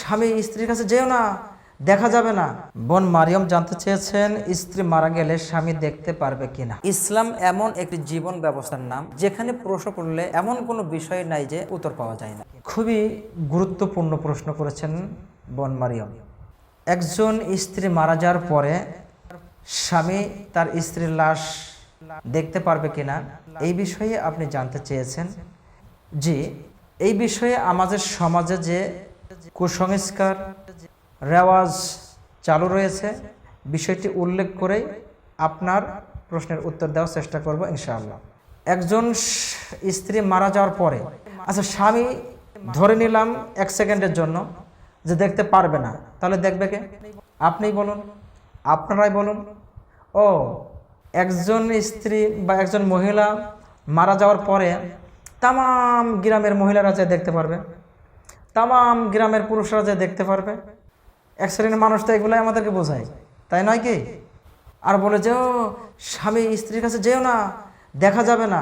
স্বামী স্ত্রীর কাছে যেও না, দেখা যাবে না। বোন মারিয়ম জানতে চেয়েছেন স্ত্রী মারা গেলে স্বামী দেখতে পারবে কিনা। ইসলাম এমন একটি জীবন ব্যবস্থার নাম যেখানে প্রশ্ন করলে এমন কোনো বিষয় নাই যে উত্তর পাওয়া যায় না। খুবই গুরুত্বপূর্ণ প্রশ্ন করেছেন বোন মারিয়ম। একজন স্ত্রী মারা যাওয়ার পরে স্বামী তার স্ত্রীর লাশ দেখতে পারবে কিনা এই বিষয়ে আপনি জানতে চেয়েছেন। জি, এই বিষয়ে আমাদের সমাজে যে কুসংস্কার রেওয়াজ চালু রয়েছে বিষয়টি উল্লেখ করে আপনার প্রশ্নের উত্তর দেওয়ার চেষ্টা করব ইনশাআল্লাহ। একজন স্ত্রী মারা যাওয়ার পরে, আচ্ছা স্বামী ধরে নিলাম 1 সেকেন্ডের জন্য যে দেখতে পারবে না, তাহলে দেখবে কে? আপনিই বলুন, আপনারাই বলুন। ও, একজন স্ত্রী বা একজন মহিলা মারা যাওয়ার পরে তামাম গ্রামের মহিলারা যে দেখতে পারবে, তামাম গ্রামের পুরুষরা যে দেখতে পারবে। এক শ্রেণীর মানুষ তো এগুলাই আমাদেরকে বোঝায়, তাই নয় কি? আর বলে যে ও স্বামী স্ত্রীর কাছে যেও না, দেখা যাবে না।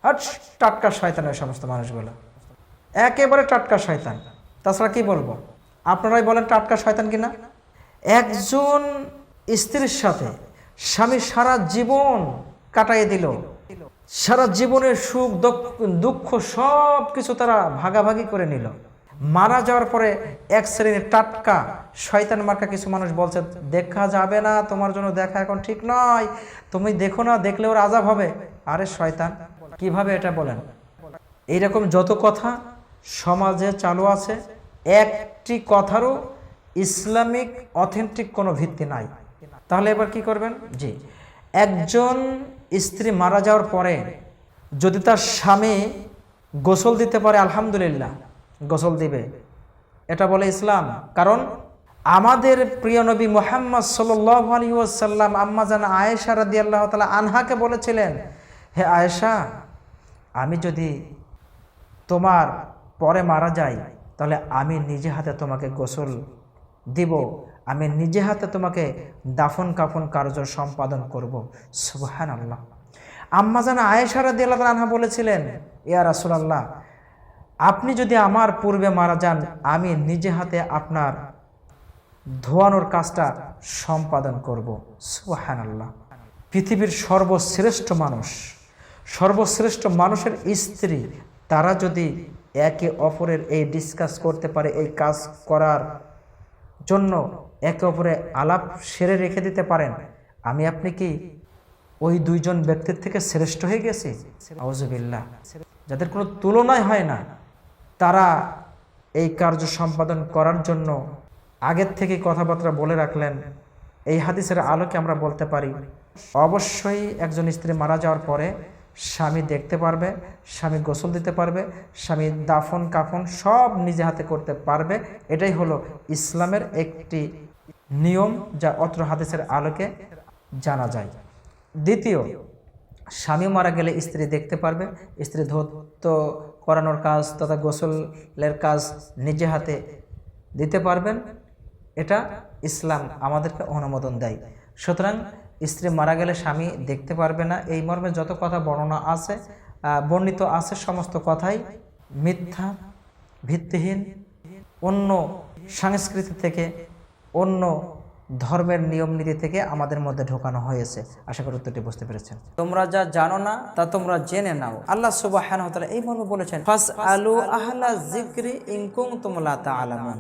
আর টাটকা শয়তান ওই সমস্ত মানুষগুলো, একেবারে টাটকা শয়তান। তাছাড়া কি বলবো, আপনারাই বলেন টাটকা শয়তান কিনা। একজন স্ত্রীর সাথে স্বামী সারা জীবন কাটাইয়ে দিল, সারা জীবনের সুখ দুঃখ সব কিছু তারা ভাগাভাগি করে নিল। মারা যাওয়ার পরে এক শ্রেণীর টাটকা শয়তান মার্কা কিছু মানুষ বলছে দেখা যাবে না, তোমার জন্য দেখা এখন ঠিক নয়, তুমি দেখো না, দেখলে ওর আযাব হবে। আরে শয়তান, কিভাবে এটা বলেন? এইরকম যত কথা সমাজে চালু আছে, একটি কথারও ইসলামিক অথেন্টিক কোনো ভিত্তি নাই। তাহলে এবার কি করবেন? জি, একজন স্ত্রী মারা যাওয়ার পরে যদি তার স্বামী গোসল দিতে পারে, আলহামদুলিল্লাহ, গোসল দিবে, এটা বলে ইসলাম। কারণ আমাদের প্রিয় নবী মুহাম্মদ সাল্লাল্লাহু আলাইহি ওয়াসাল্লাম আম্মা জান আয়েশা রাদিয়াল্লাহু তাআলা আনহাকে বলেছিলেন, হে আয়েশা, আমি যদি তোমার পরে মারা যাই তাহলে আমি নিজে হাতে তোমাকে গোসল দিব, আমি নিজে হাতে তোমাকে দাফন কাফন কার্য সম্পাদন করব। সুবহানাল্লাহ। আম্মা জান আয়েশা রাদিয়াল্লাহু আনহা বলেছিলেন, ইয়া রাসূলুল্লাহ, আপনি যদি আমার পূর্বে মারা যান আমি নিজে হাতে আপনার ধোয়ানোর কাজটা সম্পাদন করব। সুবহানাল্লাহ। পৃথিবীর সর্বশ্রেষ্ঠ মানুষ, সর্বশ্রেষ্ঠ মানুষের স্ত্রী, তারা যদি একে অপরের এই ডিসকাস করতে পারে, এই কাজ করার জন্য একে অপরে আলাপ সেরে রেখে দিতে পারেন, আমি আপনি কি ওই দুইজন ব্যক্তির থেকে শ্রেষ্ঠ হয়ে গেছি? আউযুবিল্লাহ। যাদের কোনো তুলনাই হয় না, তারা এই কার্য সম্পাদন করার জন্য আগের থেকে কথাবার্তা বলে রাখলেন। এই হাদিসের আলোকে আমরা বলতে পারি অবশ্যই একজন স্ত্রী মারা যাওয়ার পরে স্বামী দেখতে পারবে, স্বামী গোসল দিতে পারবে, স্বামী দাফন কাফন সব নিজে হাতে করতে পারবে। এটাই হলো ইসলামের একটি নিয়ম যা অত্র হাদিসের আলোকে জানা যায়। দ্বিতীয়, স্বামী মারা গেলে স্ত্রী দেখতে পারবে, স্ত্রী ধৌত করানোর কাজ তথা গোসলের কাজ নিজে হাতে দিতে পারবেন। এটা ইসলাম আমাদেরকে অনুমোদন দেয়। সুতরাং স্ত্রী মারা গেলে স্বামী দেখতে পারবে না, এই মর্মে যত কথা বর্ণিত আছে সমস্ত কথাই মিথ্যা, ভিত্তিহীন, অন্য সংস্কৃতি থেকে, অন্য ধর্মের নিয়ম নীতি থেকে আমাদের মধ্যে ঢোকানো হয়েছে। আশা করি উত্তরটি বুঝতে পেরেছেন। তোমরা যা জানো না তা তোমরা জেনে নাও। আল্লাহ সুবহানাহু ওয়া তাআলা এই মর্মে বলেছেন, ফাসআলু আহলা যিকরি ইন কুনতুম লা তা'লামুন।